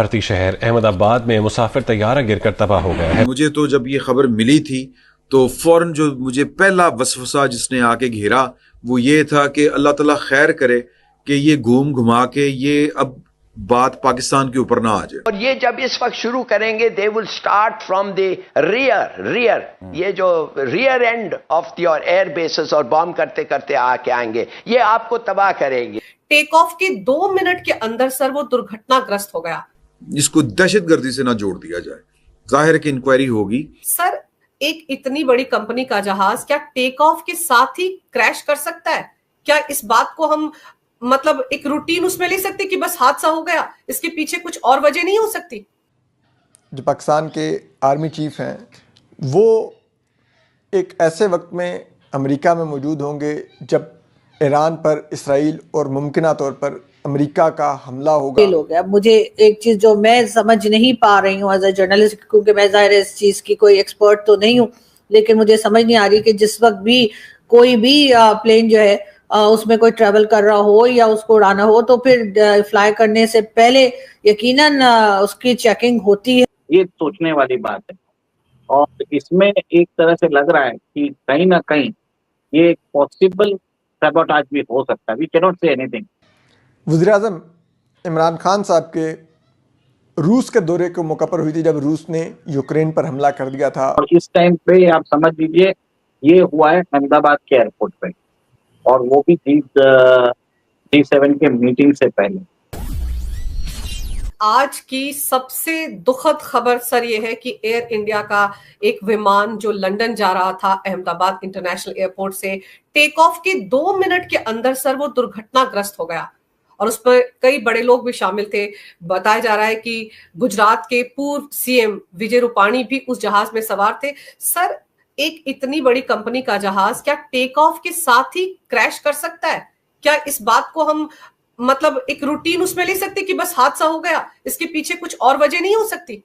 भारतीय शहर अहमदाबाद में मुसाफिर तैयारा गिरकर तबाह हो गया है। मुझे तो जब ये खबर मिली थी तो फौरन जो मुझे पहला वसवसा जिसने आके घेरा वो ये था कि अल्लाह ताला खैर करे कि ये घूम घुमा के ये अब बात पाकिस्तान के ऊपर ना आ जाए। और ये जब इस वक्त शुरू करेंगे they will start from the rear ये जो rear end of your air bases और बॉम्ब करते करते आके आएंगे, ये आपको तबाह करेंगे। टेक ऑफ के 2 मिनट के अंदर सर वो दुर्घटनाग्रस्त हो गया। इसको दहशतगर्दी से ना जोड़ दिया जाए, जाहिर है कि इंक्वायरी होगी। सर, एक इतनी बड़ी कंपनी का जहाज क्या टेक ऑफ के साथ ही क्रैश कर सकता है? क्या इस बात को हम मतलब एक रूटीन उसमें ले सकते कि बस हादसा हो गया, इसके पीछे कुछ और वजह नहीं हो सकती? जो पाकिस्तान के आर्मी चीफ हैं वो एक ऐसे वक्त में अमेरिका में मौजूद होंगे जब ईरान पर इसराइल और मुमकिना तौर पर अमेरिका का हमला होगा। अब मुझे एक चीज़ जो मैं समझ नहीं पा रही हूँ एज ए जर्नलिस्ट, क्योंकि मैं ज़ाहिर है इस चीज़ की कोई एक्सपर्ट तो नहीं हूँ, लेकिन मुझे समझ नहीं आ रही कि जिस वक्त भी कोई भी प्लेन जो है उसमें कोई ट्रैवल कर रहा हो या उसको उड़ाना हो तो फिर फ्लाई करने से पहले यकीनन उसकी चेकिंग होती है। ये सोचने वाली बात है और इसमें एक तरह से लग रहा है कि कहीं ना कहीं ये पॉसिबल सैबोटाज भी हो सकता है। We can not say anything. वज़ीर-ए-आज़म इमरान खान साहब के रूस के दौरे के मौका पर हुई थी जब रूस ने यूक्रेन पर हमला कर दिया था, और इस टाइम पे आप समझ लीजिए ये हुआ है अहमदाबाद के एयरपोर्ट पे, और वो भी G7 के मीटिंग से पहले। आज की सबसे दुखद खबर सर ये है कि एयर इंडिया का एक विमान जो लंदन जा रहा था अहमदाबाद इंटरनेशनल एयरपोर्ट से, टेक ऑफ के 2 मिनट के अंदर सर वो दुर्घटनाग्रस्त हो गया और उस पर कई बड़े लोग भी शामिल थे। बताया जा रहा है कि गुजरात के पूर्व सीएम विजय रूपाणी भी उस जहाज में सवार थे। सर, एक इतनी बड़ी कंपनी का जहाज क्या टेक ऑफ के साथ ही क्रैश कर सकता है? क्या इस बात को हम मतलब एक रूटीन उसमें ले सकते कि बस हादसा हो गया, इसके पीछे कुछ और वजह नहीं हो सकती?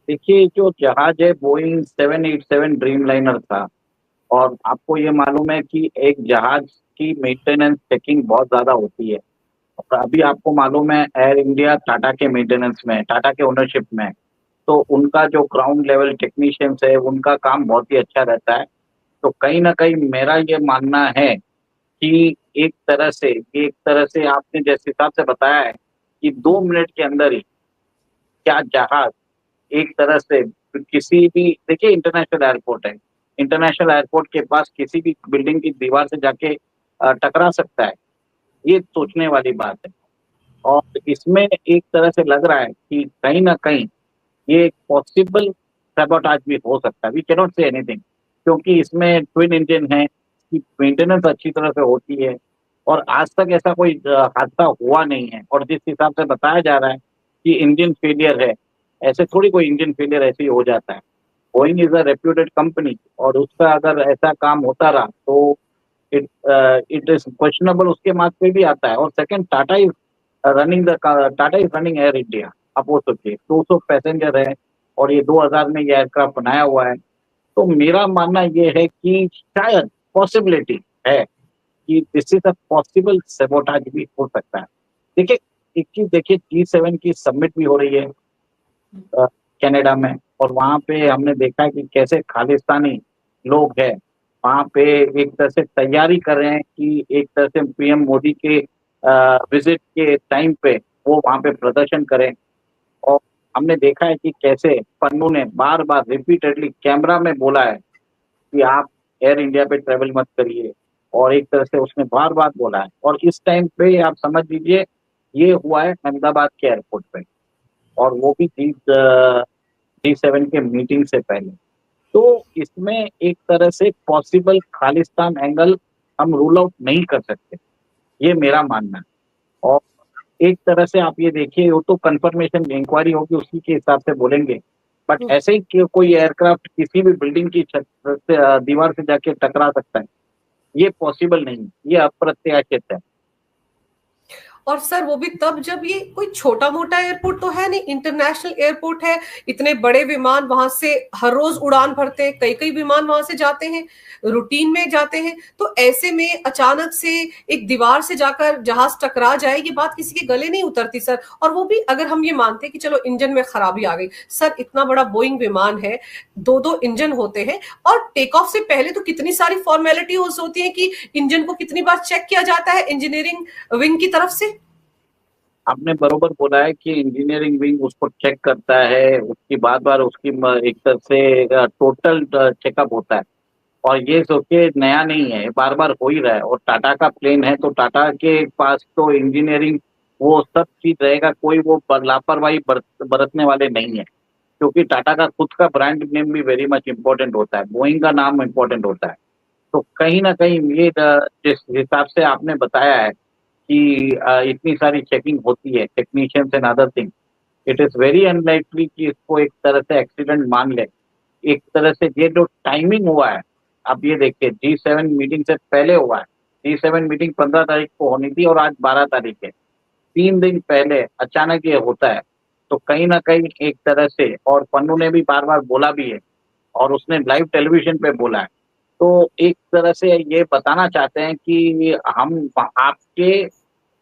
देखिए, जो जहाज है बोइंग 787 ड्रीम लाइनर था, और आपको ये मालूम है कि एक जहाज की मेंटेनेंस चेकिंग बहुत ज्यादा होती है। और अभी आपको मालूम है एयर इंडिया टाटा के मेंटेनेंस में, टाटा के ओनरशिप में, तो उनका जो ग्राउंड लेवल टेक्नीशियंस है उनका काम बहुत ही अच्छा रहता है। तो कहीं ना कहीं मेरा ये मानना है कि एक तरह से आपने जिस हिसाब से बताया है कि 2 मिनट के अंदर ही क्या जहाज एक तरह से किसी भी, देखिए इंटरनेशनल एयरपोर्ट है, इंटरनेशनल एयरपोर्ट के पास किसी भी बिल्डिंग की दीवार से जाके टकरा सकता है। ये सोचने वाली बात है और इसमें एक तरह से लग रहा है कि कहीं ना कहीं ये पॉसिबल सैबोटाज भी हो सकता है। We can not say anything, क्योंकि इसमें ट्विन इंजन है, इसकी मेंटेनेंस अच्छी तरह से होती है और आज तक ऐसा कोई हादसा हुआ नहीं है। और जिस हिसाब से बताया जा रहा है कि इंजन फेलियर है, ऐसे थोड़ी कोई इंजन फेलियर ऐसे ही हो जाता है। Boeing is a reputed company और उसका अगर ऐसा काम होता रहा तो इट इज क्वेश्चनेबल, उसके मार्क पे भी आता है। और second, Tata is running air India. आप वो सोचिए 200 पैसेंजर है और ये 2000 में ये एयरक्राफ्ट बनाया हुआ है। तो मेरा मानना ये है कि शायद पॉसिबिलिटी है कि this is a possible sabotage भी हो सकता है। देखिए, एक चीज देखिए, G7 की समिट भी हो रही है कनाडा में, और वहां पे हमने देखा है कि कैसे खालिस्तानी लोग हैं वहां पे एक तरह से तैयारी कर रहे हैं कि एक तरह से पीएम मोदी के विजिट के टाइम पे वो वहां पे प्रदर्शन करें। और हमने देखा है कि कैसे पन्नू ने बार बार रिपीटेडली कैमरा में बोला है कि आप एयर इंडिया पे ट्रेवल मत करिए, और एक तरह से उसने बार बार बोला है। और इस टाइम पे आप समझ लीजिए ये हुआ है अहमदाबाद के एयरपोर्ट पे, और वो भी G7 के मीटिंग से पहले। तो इसमें एक तरह से पॉसिबल खालिस्तान एंगल हम रूल आउट नहीं कर सकते, ये मेरा मानना है। और एक तरह से आप ये देखिए, वो तो कंफर्मेशन इंक्वायरी होगी उसी के हिसाब से बोलेंगे, बट ऐसे ही कि कोई एयरक्राफ्ट किसी भी बिल्डिंग की छत से दीवार से जाके टकरा सकता है, ये पॉसिबल नहीं, ये अप्रत्याशित है। और सर वो भी तब जब ये कोई छोटा मोटा एयरपोर्ट तो है नहीं, इंटरनेशनल एयरपोर्ट है, इतने बड़े विमान वहां से हर रोज उड़ान भरते हैं, कई कई विमान वहां से जाते हैं, रूटीन में जाते हैं। तो ऐसे में अचानक से एक दीवार से जाकर जहाज टकरा जाए, ये बात किसी के गले नहीं उतरती सर। और वो भी अगर हम ये मानते हैं कि चलो इंजन में खराबी आ गई, सर इतना बड़ा बोइंग विमान है, दो दो इंजन होते हैं, और टेक ऑफ से पहले तो कितनी सारी फॉर्मेलिटी होती है कि इंजन को कितनी बार चेक किया जाता है इंजीनियरिंग विंग की तरफ से। आपने बरोबर बोला है कि इंजीनियरिंग विंग उसको चेक करता है, उसकी बार बार उसकी एक तरह से टोटल चेकअप होता है। और ये सोचिए नया नहीं है, बार बार हो ही रहा है। और टाटा का प्लेन है तो टाटा के पास तो इंजीनियरिंग वो सब चीज रहेगा, कोई वो लापरवाही बरतने वाले नहीं है, क्योंकि टाटा का खुद का ब्रांड नेम भी वेरी मच इम्पोर्टेंट होता है, बोइंग का नाम इम्पोर्टेंट होता है। तो कहीं ना कहीं ये जिस हिसाब से आपने बताया है कि इतनी सारी चेकिंग होती है, technicians and other thing, it is very unlikely कि इसको एक तरह से एक्सीडेंट मान ले। एक तरह से ये जो टाइमिंग हुआ है, अब ये देखिए G7 मीटिंग से पहले हुआ है। G7 मीटिंग 15 तारीख को होनी थी और आज 12 तारीख है, 3 दिन पहले अचानक ये होता है। तो कहीं ना कहीं एक तरह से, और पन्नू ने भी बार बार बोला भी है और उसने लाइव टेलीविजन पे बोला है, तो एक तरह से ये बताना चाहते हैं कि हम आपके,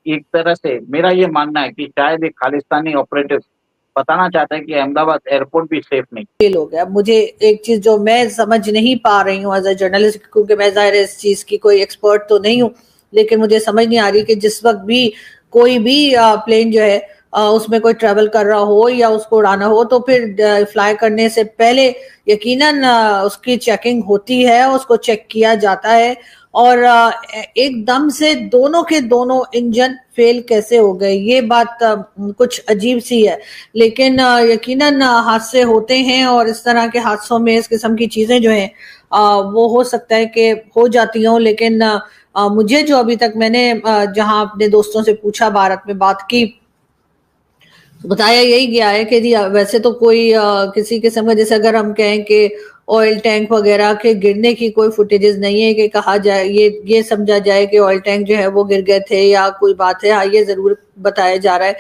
एक तरह से मेरा ये मानना है कि शायद एक खालिस्तानी ऑपरेटिव बताना चाहते हैं कि अहमदाबाद एयरपोर्ट भी सेफ नहीं। फेल हो गया। मुझे एक चीज जो मैं समझ नहीं पा रही हूँ एज अ जर्नलिस्ट, क्योंकि मैं जाहिर है इस चीज की कोई एक्सपर्ट तो नहीं हूँ, लेकिन मुझे समझ नहीं आ रही कि जिस वक्त भी कोई भी प्लेन जो है उसमें कोई ट्रैवल कर रहा हो या उसको उड़ाना हो, तो फिर फ्लाई करने से पहले यकीनन उसकी चेकिंग होती है, उसको चेक किया जाता है। और एकदम से दोनों के दोनों इंजन फेल कैसे हो गए, ये बात कुछ अजीब सी है। लेकिन यकीनन हादसे होते हैं और इस तरह के हादसों में इस किस्म की चीजें जो हैं वो हो सकता है कि हो जाती हों। लेकिन मुझे जो अभी तक मैंने जहां अपने दोस्तों से पूछा, भारत में बात की, तो बताया यही गया है कि जी वैसे तो कोई किसी किस्म का, जैसे अगर हम कहें कि ऑयल टैंक वगैरह के गिरने की कोई फुटेजेस नहीं है कि कहा जाए, ये समझा जाए कि ऑयल टैंक जो है वो गिर गए थे या कोई बात है। हाँ, ये जरूर बताया जा रहा है